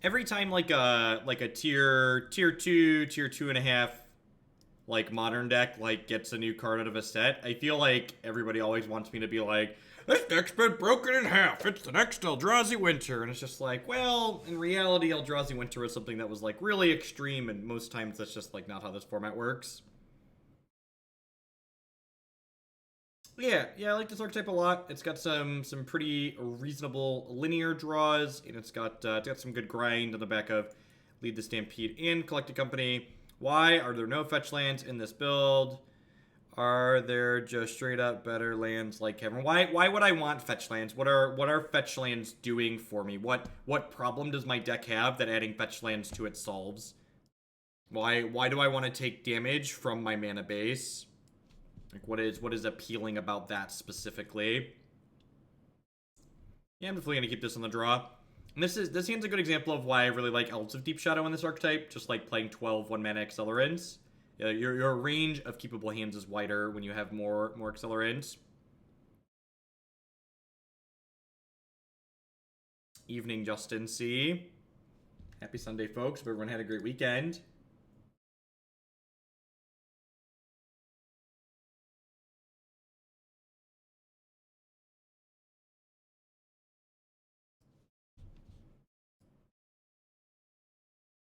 every time like a tier 2, tier 2.5 like modern deck like gets a new card out of a set, I feel like everybody always wants me to be like, this deck's been broken in half. It's the next Eldrazi Winter. And it's just like, well, in reality, Eldrazi Winter was something that was like really extreme, and most times that's just like not how this format works. Yeah, I like this archetype a lot. It's got some pretty reasonable linear draws, and it's got some good grind on the back of Lead the Stampede and Collected Company. Why are there no fetch lands in this build? Are there just straight up better lands like Cavern? Why would I want fetch lands? What are fetch lands doing for me? What problem does my deck have that adding fetch lands to it solves? Why do I want to take damage from my mana base? Like what is appealing about that specifically? Yeah, I'm definitely gonna keep this on the draw. And this hand's a good example of why I really like Elves of Deep Shadow in this archetype, just like playing 12 1-mana accelerants. Your range of keepable hands is wider when you have more accelerants. Evening, Justin C. Happy Sunday, folks. Hope everyone had a great weekend.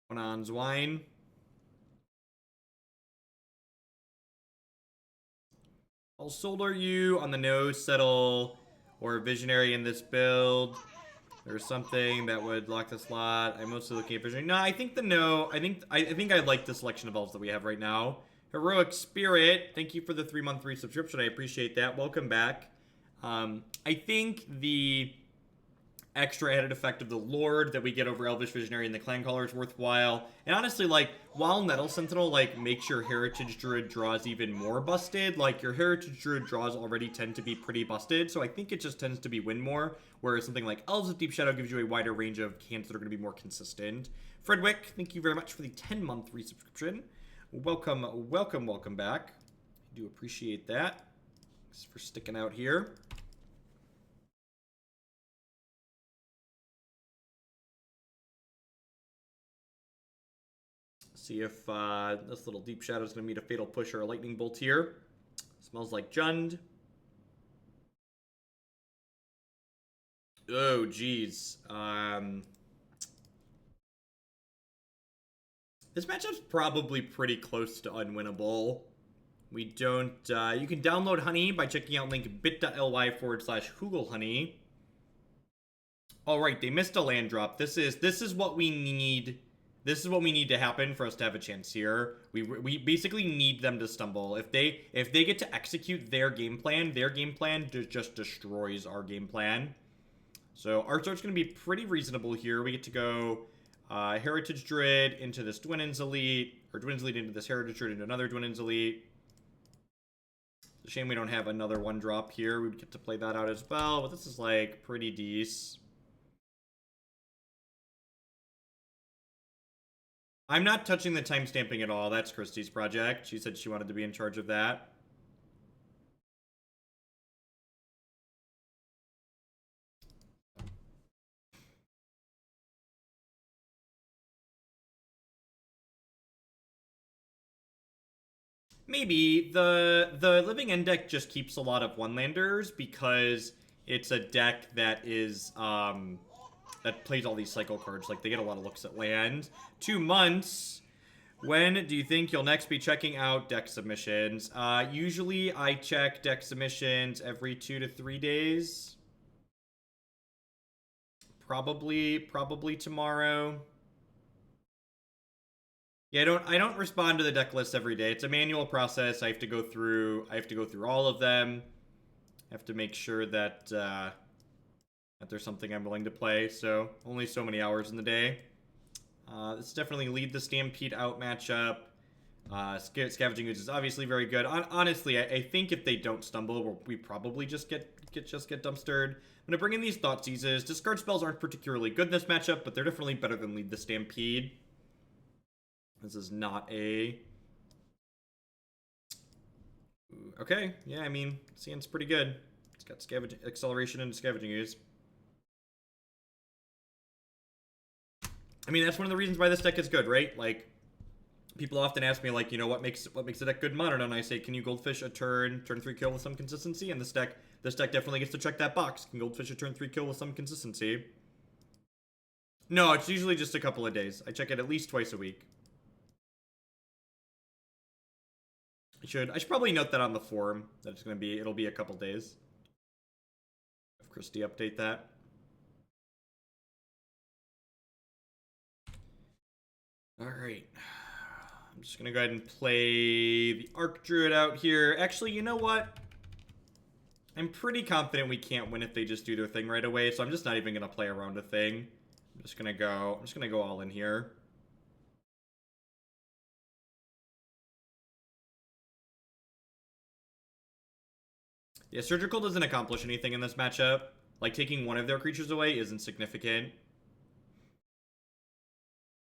Going on, Dwynen. I'll solder you on the no settle or visionary in this build. There's something that would lock the slot. I'm mostly looking at visionary. No, I think the no. I think I like the selection of elves that we have right now. Heroic Spirit, thank you for the 3-month free subscription. I appreciate that. Welcome back. I think the extra added effect of the Lord that we get over Elvish Visionary and the Clancaller is worthwhile. And honestly, like, while Nettle Sentinel, like, makes your Heritage Druid draws even more busted, like, your Heritage Druid draws already tend to be pretty busted, so I think it just tends to be win more, whereas something like Elves of Deep Shadow gives you a wider range of hands that are going to be more consistent. Fredwick, thank you very much for the 10-month resubscription. Welcome back. I do appreciate that. Thanks for sticking out here. See if this little Deep Shadow is going to meet a Fatal Push or a Lightning Bolt here. Smells like Jund. Oh, geez. This matchup's probably pretty close to unwinnable. We don't... you can download Honey by checking out link bit.ly/HoogleHoney. Alright, they missed a land drop. This is what we need... This is what we need to happen for us to have a chance here. We basically need them to stumble. If they get to execute their game plan just destroys our game plan. So our start's going to be pretty reasonable here. We get to go Heritage Druid into this Dwynen's Elite, or Dwynen's Elite into this Heritage Druid into another Dwynen's Elite. It's a shame we don't have another 1-drop here. We would get to play that out as well, but this is like pretty decent. I'm not touching the timestamping at all. That's Christy's project. She said she wanted to be in charge of that. Maybe. The Living End deck just keeps a lot of one-landers because it's a deck that is, that plays all these cycle cards. Like, they get a lot of looks at land. 2 months. When do you think you'll next be checking out deck submissions? Usually I check deck submissions every 2 to 3 days. Probably tomorrow. Yeah, I don't respond to the deck list every day. It's a manual process. I have to go through all of them. I have to make sure that that there's something I'm willing to play. So only so many hours in the day. This definitely Lead the Stampede out matchup. Scavenging Ooze is obviously very good. Honestly, I think if they don't stumble, we probably just get dumpstered. I'm gonna bring in these Thoughtseizes. Discard spells aren't particularly good in this matchup, but they're definitely better than Lead the Stampede. This is not a... Okay, yeah, I mean, Sand's pretty good. It's got Acceleration and Scavenging Ooze. I mean, that's one of the reasons why this deck is good, right? Like, people often ask me, like, you know, what makes a deck good in Modern? And I say, can you Goldfish a turn 3 kill with some consistency? And this deck definitely gets to check that box. Can Goldfish a turn 3 kill with some consistency? No, it's usually just a couple of days. I check it at least twice a week. I should probably note that on the forum, that it'll be a couple days. Have Christy update that. Alright. I'm just gonna go ahead and play the Archdruid out here. Actually, you know what? I'm pretty confident we can't win if they just do their thing right away, so I'm just not even gonna play around a thing. I'm just gonna go all in here. Yeah, Surgical doesn't accomplish anything in this matchup. Like, taking one of their creatures away isn't significant.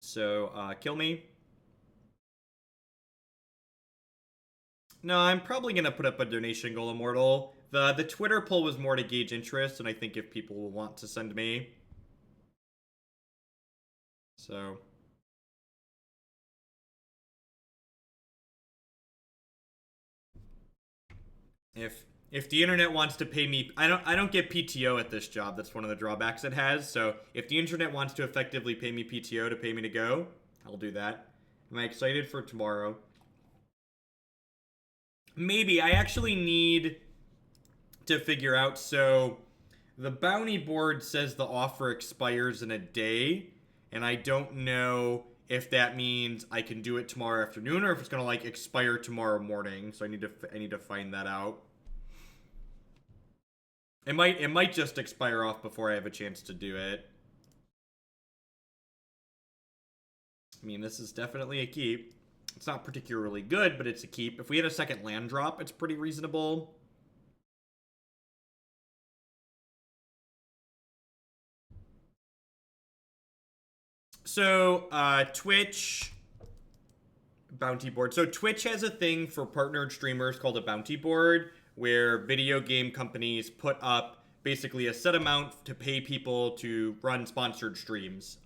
So, kill me. No, I'm probably gonna put up a donation goal, Immortal. The Twitter poll was more to gauge interest, and I think if people will want to send me. So... If the internet wants to pay me, I don't get PTO at this job. That's one of the drawbacks it has. So if the internet wants to effectively pay me PTO to pay me to go, I'll do that. Am I excited for tomorrow? Maybe. I actually need to figure out. So the bounty board says the offer expires in a day, and I don't know if that means I can do it tomorrow afternoon or if it's gonna like expire tomorrow morning. So I need to find that out. It might just expire off before I have a chance to do it. I mean, this is definitely a keep. It's not particularly good, but it's a keep. If we had a second land drop, it's pretty reasonable. So, Twitch bounty board. So Twitch has a thing for partnered streamers called a bounty board, where video game companies put up basically a set amount to pay people to run sponsored streams.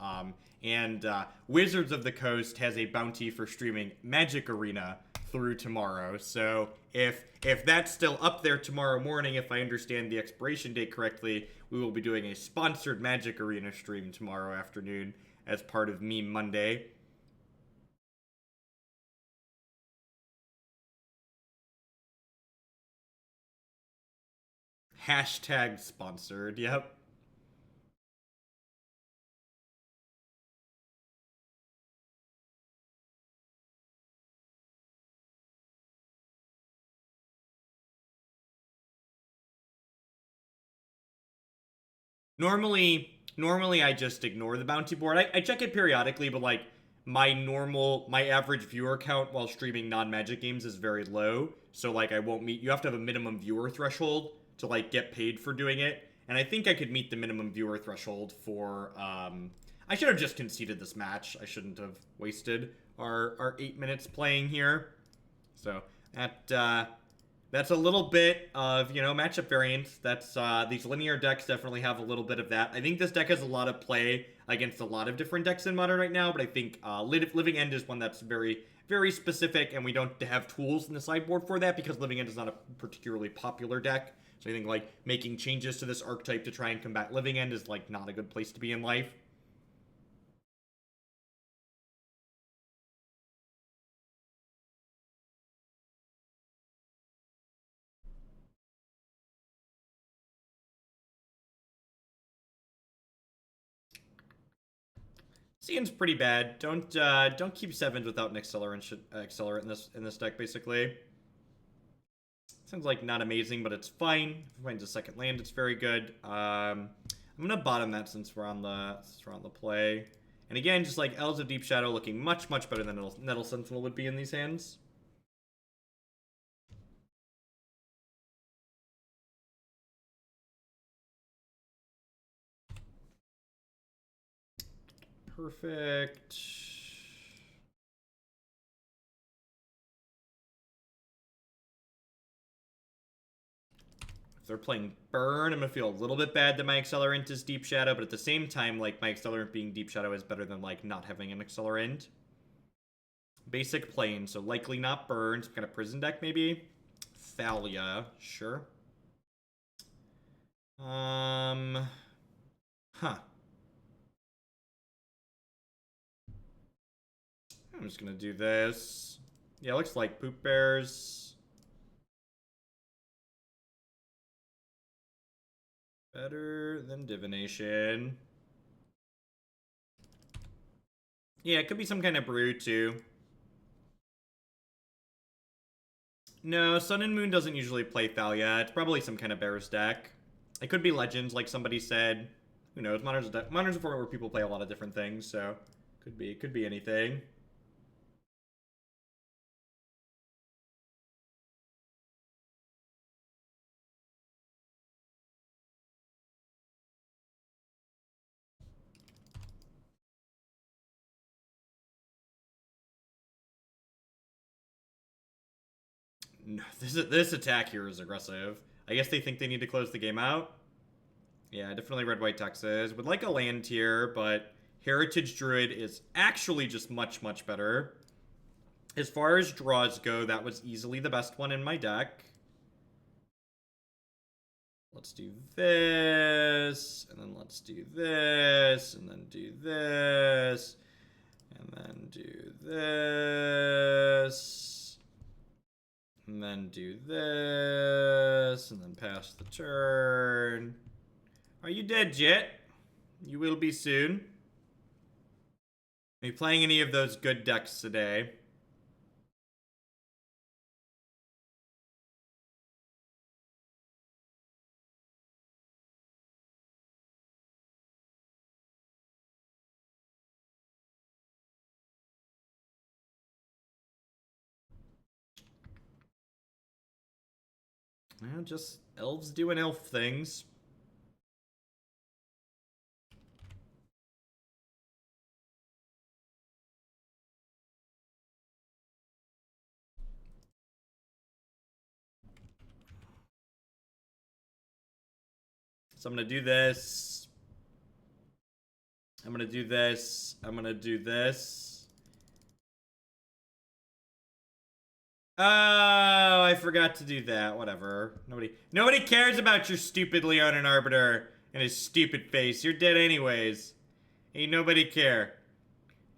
And Wizards of the Coast has a bounty for streaming Magic Arena through tomorrow. So if that's still up there tomorrow morning, if I understand the expiration date correctly, we will be doing a sponsored Magic Arena stream tomorrow afternoon as part of Meme Monday. Hashtag sponsored, yep. Normally I just ignore the bounty board. I check it periodically, but like my average viewer count while streaming non-Magic games is very low. So like I won't meet, you have to have a minimum viewer threshold to like get paid for doing it. And I think I could meet the minimum viewer threshold for, I should have just conceded this match. I shouldn't have wasted our 8 minutes playing here. So that's a little bit of, you know, matchup variance. That's, these linear decks definitely have a little bit of that. I think this deck has a lot of play against a lot of different decks in Modern right now, but I think Living End is one that's very, very specific, and we don't have tools in the sideboard for that because Living End is not a particularly popular deck. So I think, like, making changes to this archetype to try and combat Living End is, like, not a good place to be in life. Seems pretty bad. Don't keep sevens without an accelerant in this deck, basically. Sounds like not amazing, but it's fine. If it finds a second land, it's very good. I'm gonna bottom that since we're on the play. And again, just like Elves of Deep Shadow looking much better than Nettle Sentinel would be in these hands. Perfect. they're playing Burn, I'm gonna feel a little bit bad that my Accelerant is Deep Shadow, but at the same time, like, my Accelerant being Deep Shadow is better than, like, not having an Accelerant. Basic Plane, so likely not Burn. Some kind of Prison deck, maybe? Thalia, sure. Huh. I'm just gonna do this. Yeah, looks like Poop Bears. Better than Divination. Yeah, it could be some kind of brew, too. No, Sun and Moon doesn't usually play Thalia. It's probably some kind of Bears deck. It could be Legends, like somebody said. Who knows? Modern's a format where people play a lot of different things, so could be anything. No, this attack here is aggressive. I guess they think they need to close the game out. Yeah, definitely red-white Texas. Would like a land here, but Heritage Druid is actually just much, much better. As far as draws go, that was easily the best one in my deck. Let's do this, and then let's do this, and then do this, and then do this, and then do this, and then pass the turn. Are you dead, Jet? You will be soon. Are you playing any of those good decks today? Well, just elves doing elf things. So I'm gonna do this. I'm gonna do this. I'm gonna do this. Oh, I forgot to do that. Whatever. Nobody cares about your stupid Leonin Arbiter and his stupid face. You're dead anyways. Ain't nobody care.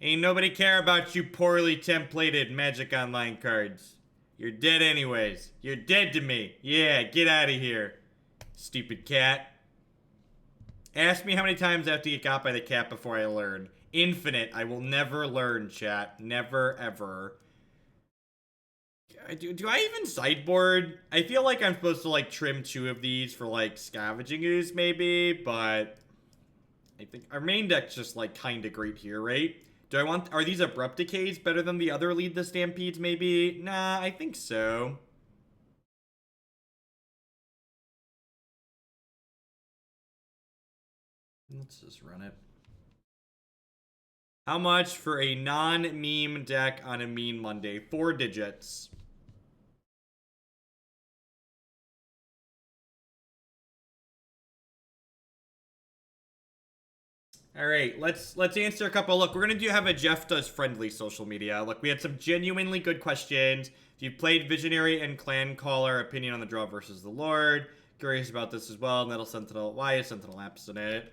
Ain't nobody care about you poorly templated Magic Online cards. You're dead anyways. You're dead to me. Yeah, get out of here. Stupid cat. Ask me how many times I have to get got by the cat before I learn. Infinite. I will never learn, chat. Never, ever. Do I even sideboard? I feel like I'm supposed to, like, trim 2 of these for, like, Scavenging Ooze, maybe, but I think our main deck's just, like, kind of great here, right? Are these Abrupt Decays better than the other Lead the Stampedes, maybe? Nah, I think so. Let's just run it. How much for a non-meme deck on a Mean Monday? 4 digits. All right, let's answer a couple. Look, we're gonna have a Jeff Does Friendly social media. Look, we had some genuinely good questions. If you played Visionary and Clancaller, opinion on the draw versus the Lord. Curious about this as well. Nettle Sentinel. Why is Sentinel abstinent?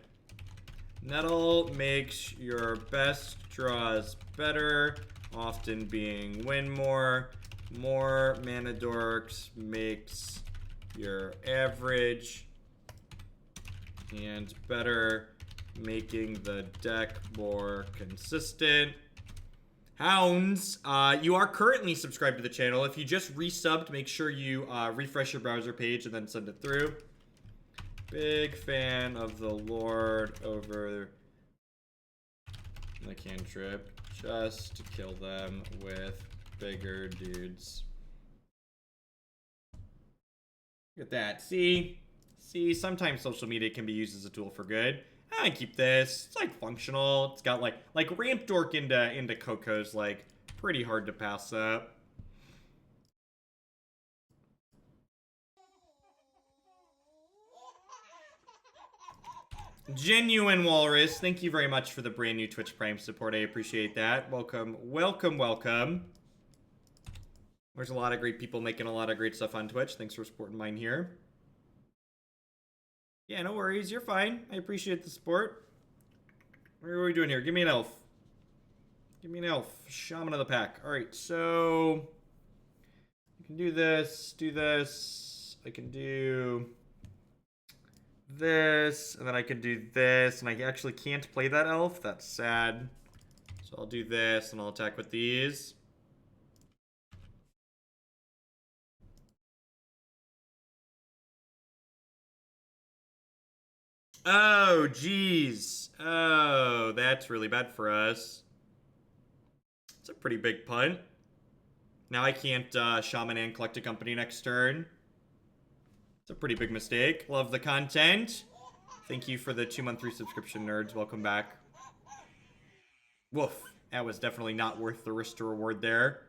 Nettle makes your best draws better, often being win more. More mana dorks makes your average and better, making the deck more consistent. Hounds, you are currently subscribed to the channel. If you just resubbed, make sure you refresh your browser page and then send it through. Big fan of the Lord over the cantrip, just to kill them with bigger dudes. Look at that. See, sometimes social media can be used as a tool for good. I keep this. It's like functional. It's got like Ramp Dork into Coco's like pretty hard to pass up. Genuine Walrus, thank you very much for the brand new Twitch Prime support. I appreciate that. Welcome, welcome, welcome. There's a lot of great people making a lot of great stuff on Twitch. Thanks for supporting mine here. Yeah, no worries. You're fine. I appreciate the support. What are we doing here? Give me an elf. Give me an elf. Shaman of the pack. Alright, so... I can do this, do this. I can do... this, and then I can do this, and I actually can't play that elf. That's sad. So I'll do this, and I'll attack with these. Oh, jeez. Oh, that's really bad for us. It's a pretty big punt. Now I can't Shaman and collect a company next turn. It's a pretty big mistake. Love the content. Thank you for the 2-month resubscription, nerds. Welcome back. Woof. That was definitely not worth the risk to reward there.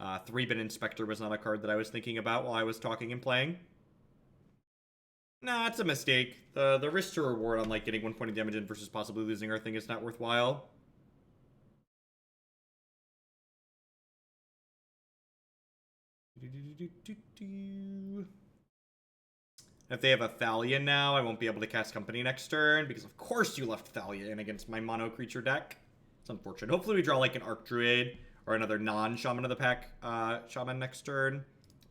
3-Bin Inspector was not a card that I was thinking about while I was talking and playing. Nah, it's a mistake. The risk to reward on like getting 1 point of damage in versus possibly losing our thing is not worthwhile. If they have a Thalia now, I won't be able to cast Company next turn, because of course you left Thalia in against my mono creature deck. It's unfortunate. Hopefully we draw like an Archdruid or another non-Shaman of the pack Shaman next turn.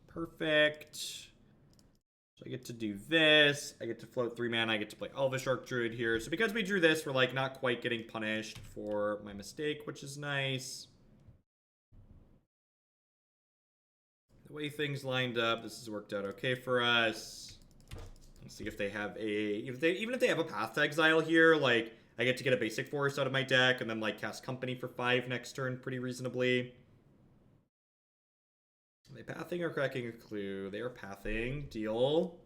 Perfect. So I get to do this. I get to float 3 mana. I get to play Elvish Archdruid here. So because we drew this, we're like not quite getting punished for my mistake, which is nice. The way things lined up, this has worked out okay for us. Let's see if they have even if they have a Path to Exile here, like I get to get a basic forest out of my deck and then like cast Company for 5 next turn pretty reasonably. Are they pathing or cracking a clue? They are pathing. Deal.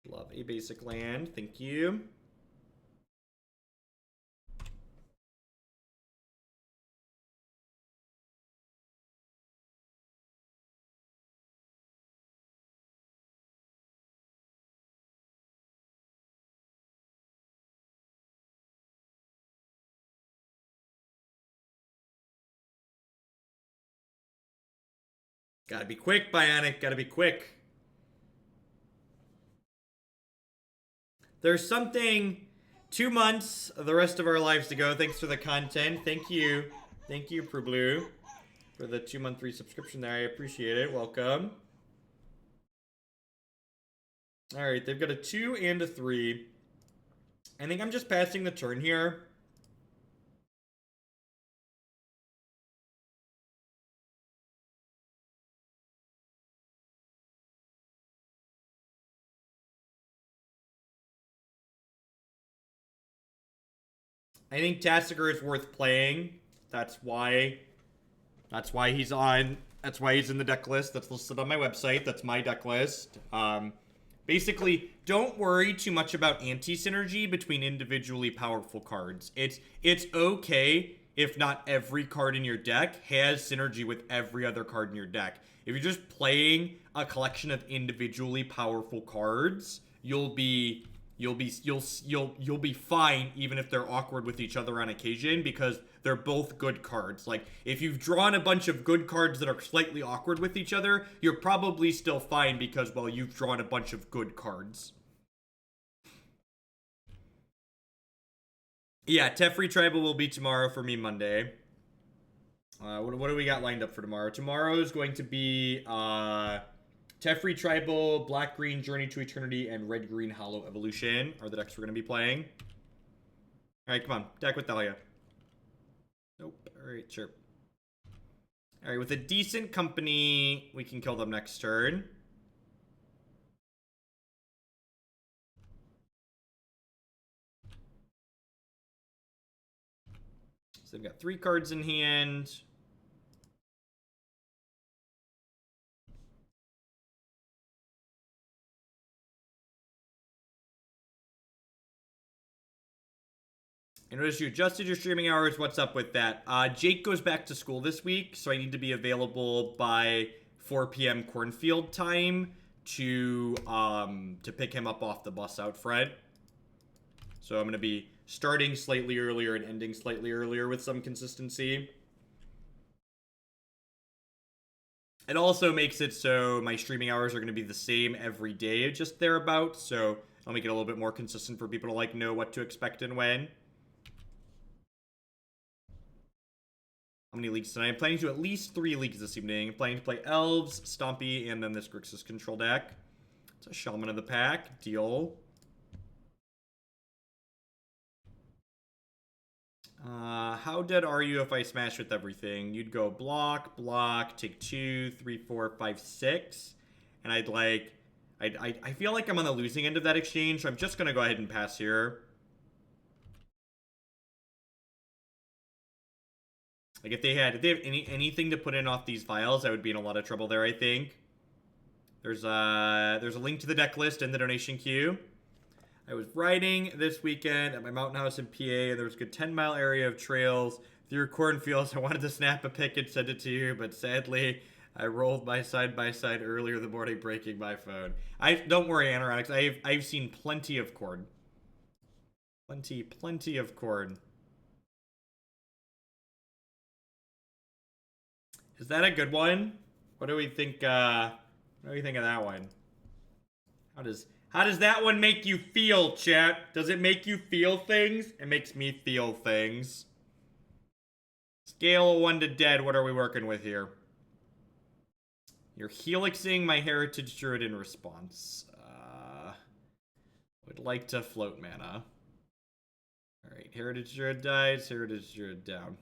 Love a basic land. Thank you. Gotta be quick, Bionic. Gotta be quick. There's something... 2 months, the rest of our lives to go. Thanks for the content. Thank you. Thank you, Prublu, for the 2-month resubscription there. I appreciate it. Welcome. Alright, they've got a 2 and a 3. I think I'm just passing the turn here. I think Tassiger is worth playing. That's why he's on. That's why he's in the deck list. That's listed on my website. That's my deck list. Basically, don't worry too much about anti-synergy between individually powerful cards. It's okay if not every card in your deck has synergy with every other card in your deck. If you're just playing a collection of individually powerful cards, you'll be fine even if they're awkward with each other on occasion, because they're both good cards. Like, if you've drawn a bunch of good cards that are slightly awkward with each other, you're probably still fine because, well, you've drawn a bunch of good cards. Yeah, Teferi Tribal will be tomorrow for me Monday. What do we got lined up for tomorrow? Tomorrow is going to be Teferi Tribal, Black-Green Journey to Eternity, and Red-Green Hollow Evolution are the decks we're going to be playing. Alright, come on. Deck with Thalia. Nope. Alright, sure. Alright, with a decent company, we can kill them next turn. So they've got 3 cards in hand. I noticed you adjusted your streaming hours. What's up with that? Jake goes back to school this week, so I need to be available by 4 p.m. Cornfield time to pick him up off the bus out, Fred. So I'm going to be starting slightly earlier and ending slightly earlier with some consistency. It also makes it so my streaming hours are going to be the same every day, just thereabouts. So I'll make it a little bit more consistent for people to like know what to expect and when. How many leagues tonight? I'm planning to do at least 3 leagues this evening. I'm planning to play Elves, Stompy, and then this Grixis control deck. It's a Shaman of the pack. Deal. How dead are you if I smash with everything? You'd go block, block, take 2, 3, 4, 5, 6. And I'd like... I feel like I'm on the losing end of that exchange, so I'm just going to go ahead and pass here. Like, if they have anything to put in off these vials, I would be in a lot of trouble there, I think. There's a link to the deck list in the donation queue. I was riding this weekend at my mountain house in PA, and there was a good 10-mile area of trails through your cornfields. I wanted to snap a pic and send it to you, but sadly, I rolled my side-by-side earlier the morning, breaking my phone. Don't worry, Anoronics. I've seen plenty of corn. Plenty of corn. Is that a good one? What do we think? What do we think of that one? How does that one make you feel, chat? Does it make you feel things? It makes me feel things. Scale of 1 to dead, what are we working with here? You're helixing my Heritage Druid in response. Would like to float mana. Alright, Heritage Druid dies, Heritage Druid down.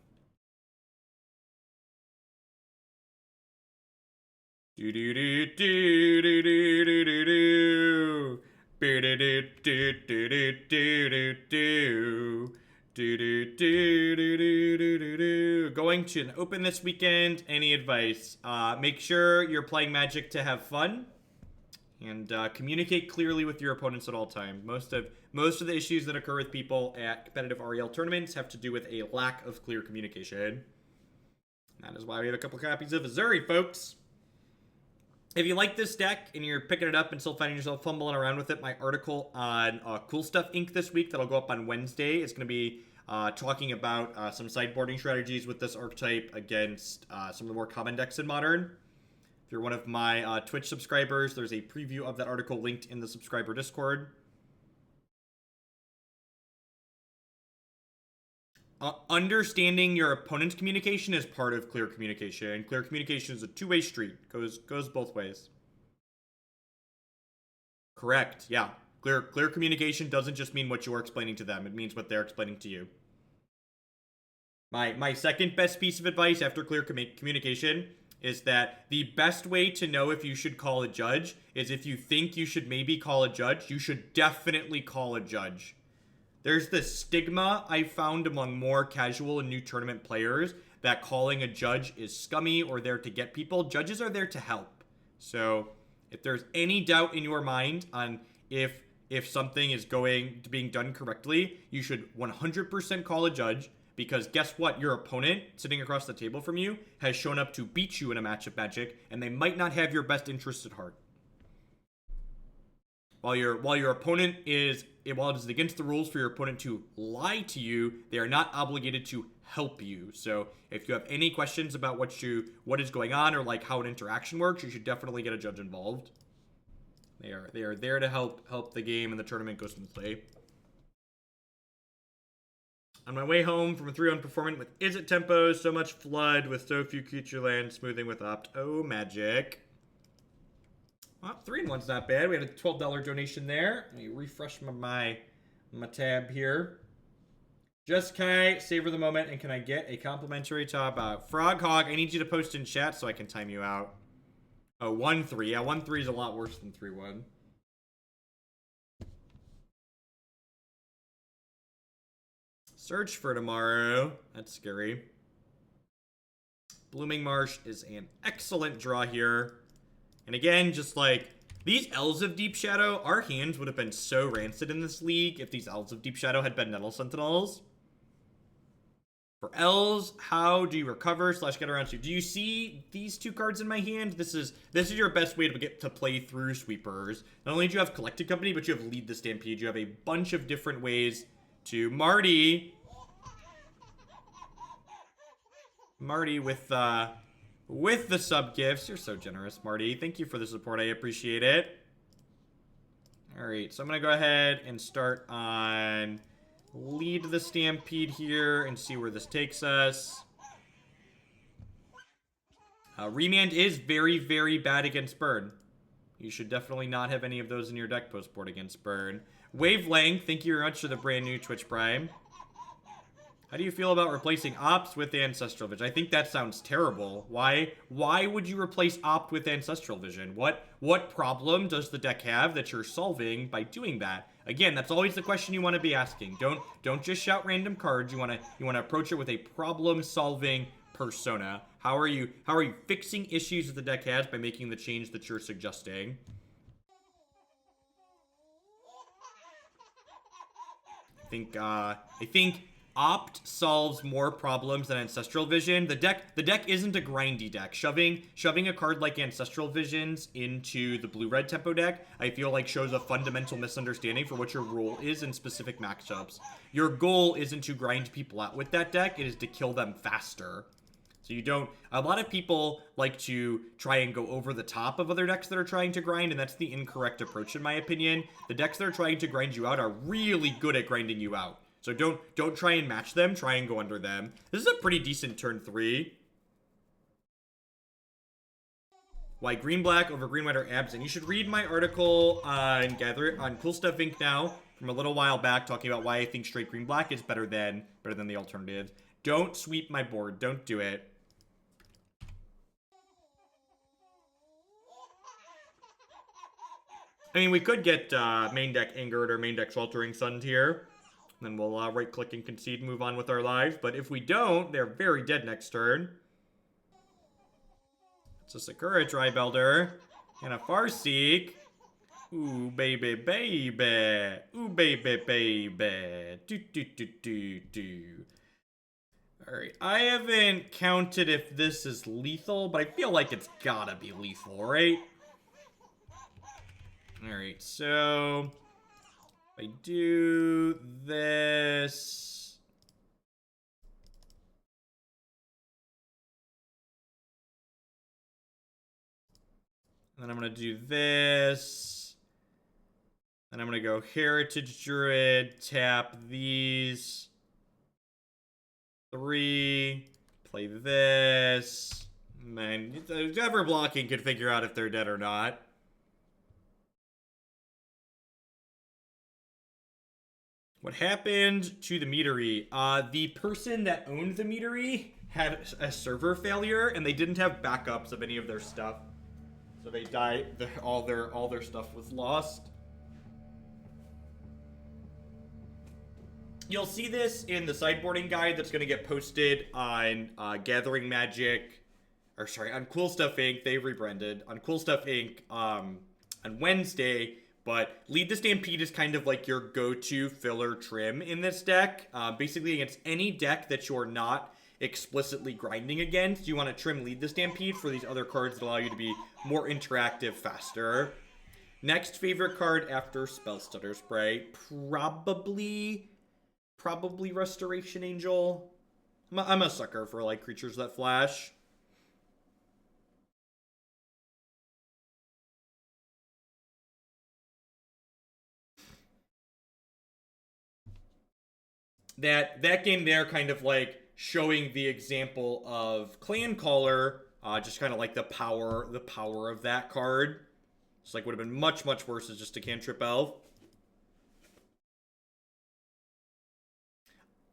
Do do do do do do do do do. Do do do do do do do do. Do do do do do do do. Going to open this weekend. Any advice? Make sure you're playing Magic to have fun, and communicate clearly with your opponents at all times. Most of the issues that occur with people at competitive REL tournaments have to do with a lack of clear communication. That is why we have a couple copies of Ezuri, folks. If you like this deck and you're picking it up and still finding yourself fumbling around with it, my article on Cool Stuff Inc. this week that'll go up on Wednesday is going to be talking about some sideboarding strategies with this archetype against some of the more common decks in Modern. If you're one of my Twitch subscribers, there's a preview of that article linked in the subscriber Discord. Understanding your opponent's communication is part of clear communication. Clear communication is a two-way street. Goes both ways. Correct. Yeah. Clear communication doesn't just mean what you're explaining to them. It means what they're explaining to you. My second best piece of advice after clear communication is that the best way to know if you should call a judge is if you think you should maybe call a judge, you should definitely call a judge. There's this stigma I found among more casual and new tournament players that calling a judge is scummy or there to get people. Judges are there to help. So if there's any doubt in your mind on if something is being done correctly, you should 100% call a judge, because guess what? Your opponent sitting across the table from you has shown up to beat you in a match of Magic, and they might not have your best interests at heart. While your opponent while it is against the rules for your opponent to lie to you, they are not obligated to help you. So if you have any questions about what is going on or like how an interaction works, you should definitely get a judge involved. They are there to help the game and the tournament go smoothly. On my way home from a 3-1 performance with Is It Tempo, so much flood with so few creature lands, smoothing with Opt. Oh, Magic. Well, 3-1's not bad. We had a $12 donation there. Let me refresh my tab here. Just can I savor the moment, and can I get a complimentary top out? Frog Hog, I need you to post in chat so I can time you out. Oh, 1-3. Yeah, 1-3 is a lot worse than 3-1. Search for tomorrow. That's scary. Blooming Marsh is an excellent draw here. And again, just like these Elves of Deep Shadow, our hands would have been so rancid in this league if these Elves of Deep Shadow had been Nettle Sentinels. For Elves, how do you recover / get around to? Do you see these two cards in my hand? This is your best way to get to play through Sweepers. Not only do you have Collected Company, but you have Lead the Stampede. You have a bunch of different ways to Marty. Marty with the sub gifts. You're so generous, Marty. Thank you for the support. I appreciate it. All right, so I'm going to go ahead and start on Lead the Stampede here and see where this takes us. Remand is very, very bad against Burn. You should definitely not have any of those in your deck post-board against Burn. Wavelength, thank you very much for the brand new Twitch Prime. How do you feel about replacing Opt with Ancestral Vision? I think that sounds terrible. Why would you replace Opt with Ancestral Vision? What problem does the deck have that you're solving by doing that? Again, that's always the question you want to be asking. Don't just shout random cards. You want to approach it with a problem-solving persona. How are you fixing issues that the deck has by making the change that you're suggesting? I think Opt solves more problems than Ancestral Vision. The deck isn't a grindy deck. Shoving a card like Ancestral Visions into the blue-red tempo deck, I feel like shows a fundamental misunderstanding for what your role is in specific matchups. Your goal isn't to grind people out with that deck, it is to kill them faster. So you don't... A lot of people like to try and go over the top of other decks that are trying to grind, and that's the incorrect approach in my opinion. The decks that are trying to grind you out are really good at grinding you out. So don't try and match them, try and go under them. This is a pretty decent turn 3. Why green-black over green-white are absent. You should read my article on Cool Stuff Inc. now from a little while back talking about why I think straight green-black is better than the alternatives. Don't sweep my board. Don't do it. I mean, we could get main deck Angered or main deck Sweltering Suns here. Then we'll right-click and concede and move on with our lives. But if we don't, they're very dead next turn. It's a Sakura Tribelder and a Farseek. Ooh, baby, baby. Ooh, baby, baby. Do. Alright, I haven't counted if this is lethal, but I feel like it's gotta be lethal, right? Alright, so... I do this. Then I'm going to do this. Then I'm going to go Heritage Druid, tap these. 3. Play this. Man, whoever blocking can figure out if they're dead or not. What happened to the meadery? The person that owned the meadery had a server failure, and they didn't have backups of any of their stuff, so they died. All their stuff was lost. You'll see this in the sideboarding guide that's going to get posted on Gathering Magic, or sorry, on Cool Stuff Inc. They rebranded on Cool Stuff Inc. On Wednesday. But Lead the Stampede is kind of like your go-to filler trim in this deck. Basically, against any deck that you're not explicitly grinding against, you want to trim Lead the Stampede for these other cards that allow you to be more interactive faster. Next favorite card after Spell Stutter Spray, probably Restoration Angel. I'm a sucker for like creatures that flash. That game there kind of like showing the example of Clancaller, just kind of like the power of that card. It's like would have been much worse as just a cantrip elf.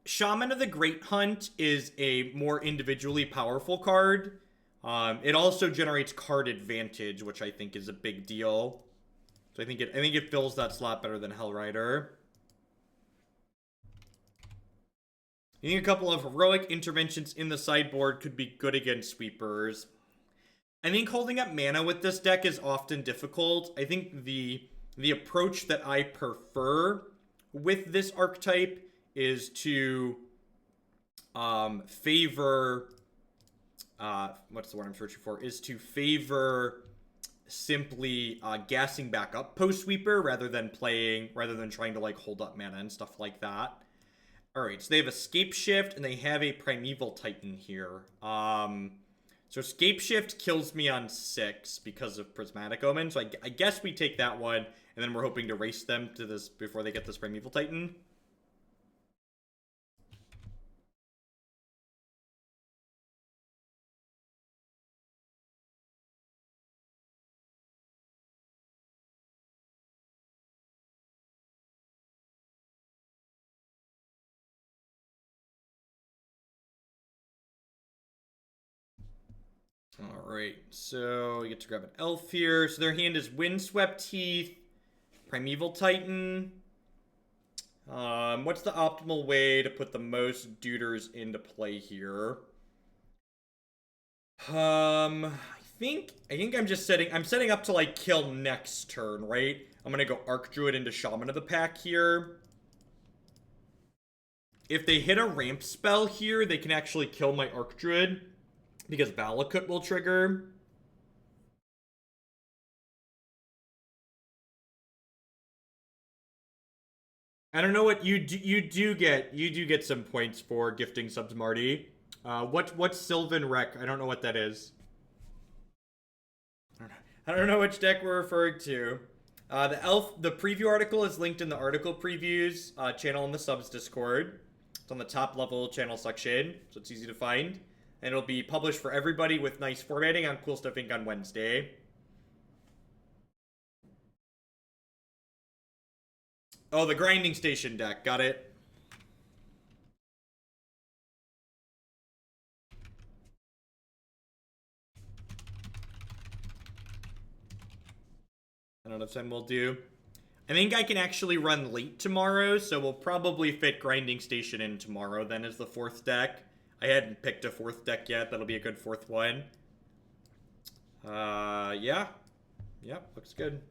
Shaman of the Great Hunt is a more individually powerful card. It also generates card advantage, which I think is a big deal. So I think it fills that slot better than Hellrider. I think a couple of heroic interventions in the sideboard could be good against sweepers. I think holding up mana with this deck is often difficult. I think the approach that I prefer with this archetype is to favor... what's the word I'm searching for? Is to favor simply gassing back up post sweeper rather than trying to like hold up mana and stuff like that. All right, so they have Escape Shift and they have a Primeval Titan here. So Escape Shift kills me on 6 because of Prismatic Omen. So I guess we take that one, and then we're hoping to race them to this before they get this Primeval Titan. Alright, so we get to grab an elf here. So their hand is Windswept Heath, Primeval Titan. What's the optimal way to put the most duders into play here? I think I'm just setting up to like kill next turn, right? I'm gonna go Archdruid into Shaman of the Pack here. If they hit a ramp spell here, they can actually kill my Archdruid because Valakut will trigger. I don't know what you do get some points for gifting subs, Marty. What's Sylvan Wreck? I don't know what that is. I don't know which deck we're referring to. The preview article is linked in the article previews channel in the subs Discord. It's on the top level channel section, so it's easy to find. And it'll be published for everybody with nice formatting on Cool Stuff Inc. on Wednesday. Oh, the Grinding Station deck. Got it. I don't know if time will do. I think I can actually run late tomorrow, so we'll probably fit Grinding Station in tomorrow then as the 4th deck. I hadn't picked a 4th deck yet. That'll be a good 4th one. Yeah. Yep, looks good.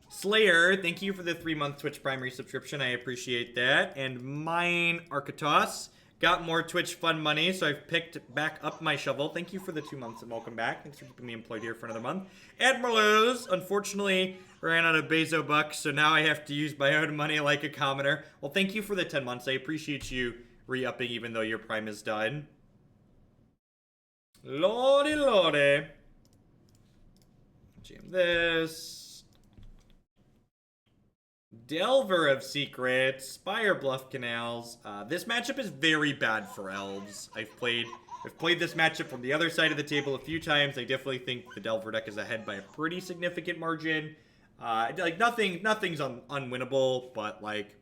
Slayer, thank you for the 3-month Twitch primary subscription. I appreciate that. And mine, Arkatos, got more Twitch fund money, so I've picked back up my shovel. Thank you for the 2 months and welcome back. Thanks for keeping me employed here for another month. Admiral's, unfortunately, ran out of Bezo bucks, so now I have to use my own money like a commoner. Well, thank you for the 10 months. I appreciate you re-upping even though your prime is done. Lordy, lordy. Jam this. Delver of Secrets, Spire Bluff Canals. This matchup is very bad for Elves. I've played this matchup from the other side of the table a few times. I definitely think the Delver deck is ahead by a pretty significant margin. Like nothing's unwinnable, but like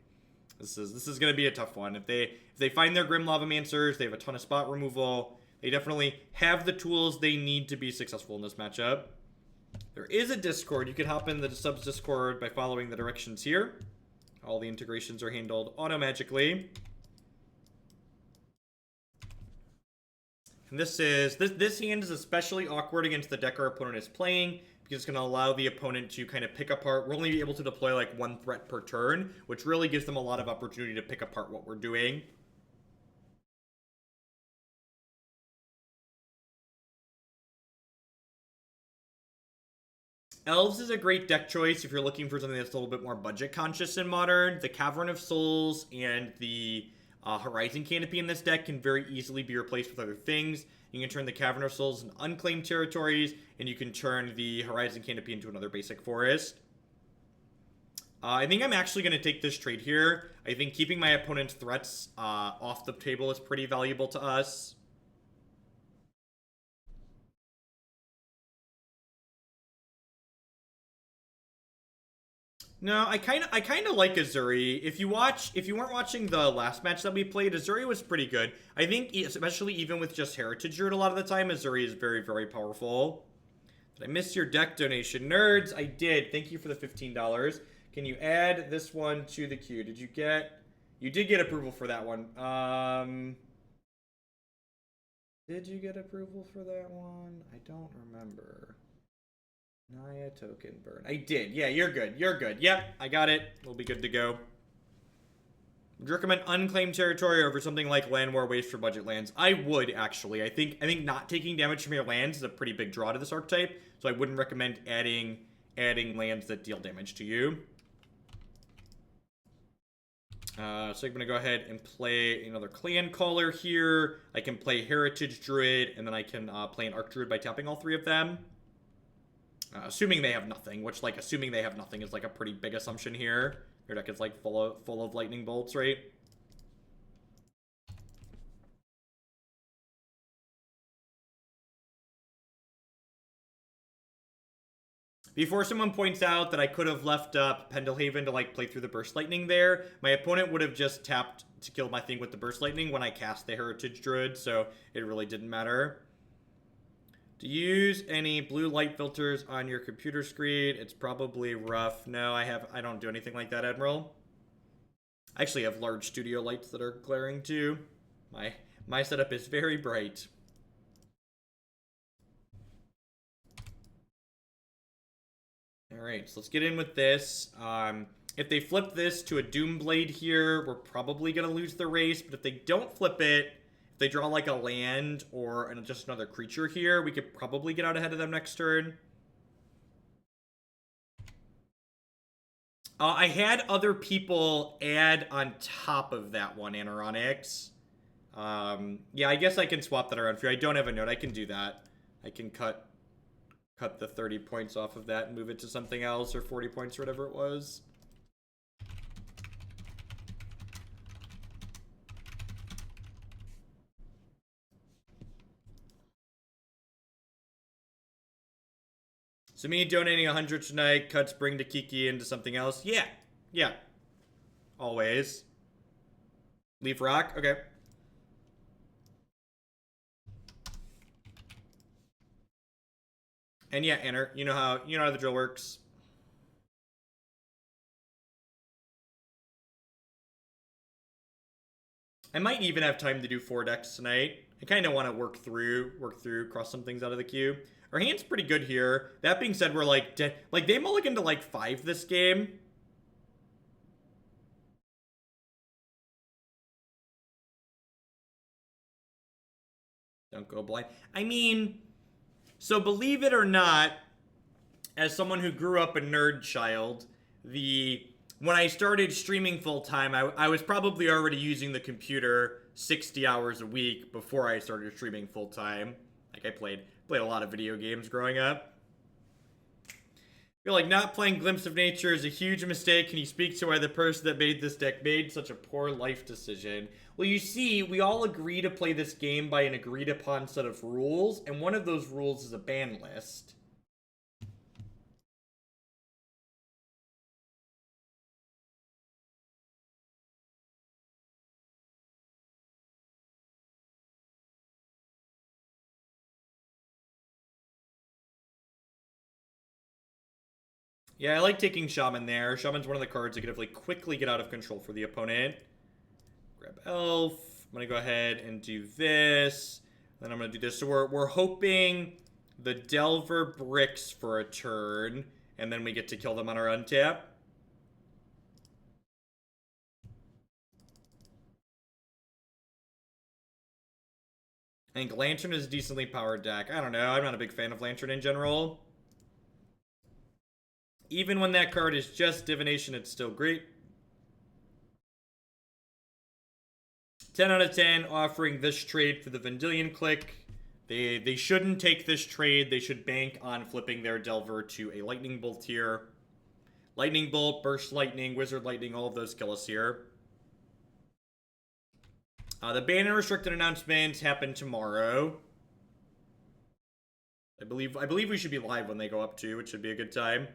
this is gonna be a tough one. If they find their Grim Lavamancers, they have a ton of spot removal. They definitely have the tools they need to be successful in this matchup. There is a Discord. You can hop in the subs Discord by following the directions here. All the integrations are handled auto-magically. And this hand is especially awkward against the deck our opponent is playing because it's going to allow the opponent to kind of pick apart. We're only able to deploy like 1 threat per turn, which really gives them a lot of opportunity to pick apart what we're doing. Elves is a great deck choice if you're looking for something that's a little bit more budget conscious in Modern. The Cavern of Souls and the Horizon Canopy in this deck can very easily be replaced with other things. You can turn the Cavern of Souls into unclaimed territories, and you can turn the Horizon Canopy into another basic forest. I think I'm actually going to take this trade here. I think keeping my opponent's threats off the table is pretty valuable to us. No, I kind of like Ezuri. If you weren't watching the last match that we played, Ezuri was pretty good. I think especially even with just Heritage Druid a lot of the time, Ezuri is very, very powerful. Did I miss your deck donation? Nerds, I did. Thank you for the $15. Can you add this one to the queue? You did get approval for that one. Did you get approval for that one? I don't remember. Naya token burn. I did. Yeah, you're good. You're good. Yep, I got it. We'll be good to go. Would you recommend Unclaimed Territory over something like Llanowar Waste for budget lands? I would, actually. I think not taking damage from your lands is a pretty big draw to this archetype, so I wouldn't recommend adding lands that deal damage to you. So I'm going to go ahead and play another Clancaller here. I can play Heritage Druid, and then I can play an Archdruid by tapping all three of them. Assuming they have nothing, which, like, assuming they have nothing is, like, a pretty big assumption here. Your deck is, like, full of lightning bolts, right? Before someone points out that I could have left up Pendelhaven to, like, play through the Burst Lightning there, my opponent would have just tapped to kill my thing with the Burst Lightning when I cast the Heritage Druid, so it really didn't matter. To use any blue light filters on your computer screen, it's probably rough. No, I don't do anything like that, Admiral. I actually have large studio lights that are glaring too. My setup is very bright. Alright, so let's get in with this. If they flip this to a Doomblade here, we're probably going to lose the race. But if they don't flip it, if they draw like a land or just another creature here, we could probably get out ahead of them next turn. I had other people add on top of that one, Anoronyx. Yeah, I guess I can swap that around for you. I don't have a note. I can do that. I can cut the 30 points off of that and move it to something else, or 40 points or whatever it was. So me donating 100 tonight cuts Bring to Kiki into something else? Yeah. Yeah. Always. Leaf Rock? Okay. And yeah, enter. You know how the drill works. I might even have time to do 4 decks tonight. I kind of want to work through, cross some things out of the queue. Our hand's pretty good here. That being said, we're like dead. Like, they mulliganed to like 5 this game. Don't go blind. I mean, so believe it or not, as someone who grew up a nerd child, when I started streaming full-time, I was probably already using the computer 60 hours a week before I started streaming full-time. Like, I played a lot of video games growing up. I feel like not playing Glimpse of Nature is a huge mistake. Can you speak to why the person that made this deck made such a poor life decision? Well, you see, we all agree to play this game by an agreed-upon set of rules, and one of those rules is a ban list. Yeah, I like taking Shaman there. Shaman's one of the cards that could definitely quickly get out of control for the opponent. Grab Elf. I'm going to go ahead and do this. Then I'm going to do this. So we're hoping the Delver bricks for a turn, and then we get to kill them on our untap. I think Lantern is a decently powered deck. I don't know. I'm not a big fan of Lantern in general. Even when that card is just Divination, it's still great. 10 out of 10 offering this trade for the Vendilion Click. They shouldn't take this trade. They should bank on flipping their Delver to a Lightning Bolt here. Lightning Bolt, Burst Lightning, Wizard Lightning, all of those kill us here. The ban and restricted announcements happen tomorrow. I believe we should be live when they go up too, which should be a good time.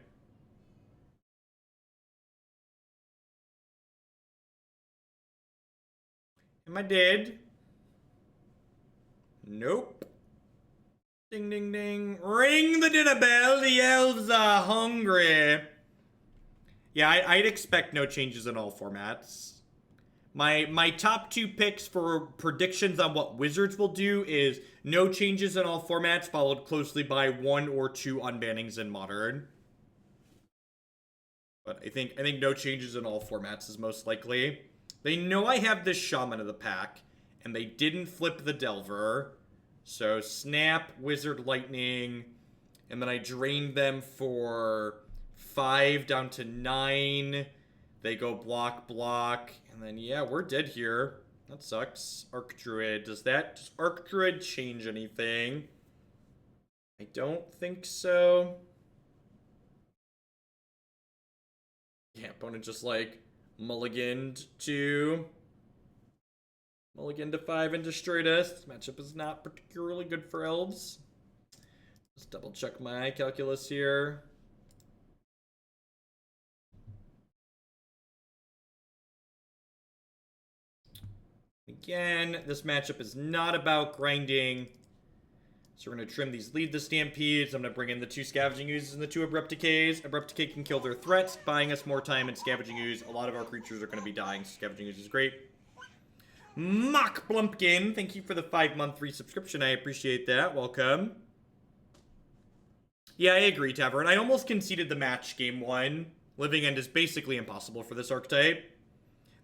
Am I dead? Nope. Ding, ding, ding. Ring the dinner bell. The elves are hungry. Yeah, I'd expect no changes in all formats. My top 2 picks for predictions on what Wizards will do is no changes in all formats, followed closely by 1 or 2 unbannings in Modern. But I think no changes in all formats is most likely. They know I have this Shaman of the pack, and they didn't flip the Delver. So Snap, Wizard, Lightning, and then I drained them for 5 down to 9. They go block, block, and then yeah, we're dead here. That sucks. Archdruid. Does Archdruid change anything? I don't think so. Yeah, opponent just like mulliganed to 5 and destroyed us. This matchup is not particularly good for elves. Let's double check my calculus here. Again, this matchup is not about grinding. So we're going to trim these Lead the Stampedes. I'm going to bring in the 2 Scavenging Oozes and the 2 Abrupt Decays. Abrupt Decay can kill their threats, buying us more time in Scavenging Ooze. A lot of our creatures are going to be dying, so Scavenging Ooze is great. Mock Blumpkin, thank you for the 5-month resubscription. I appreciate that. Welcome. Yeah, I agree, Tavern. I almost conceded the match game 1. Living End is basically impossible for this archetype.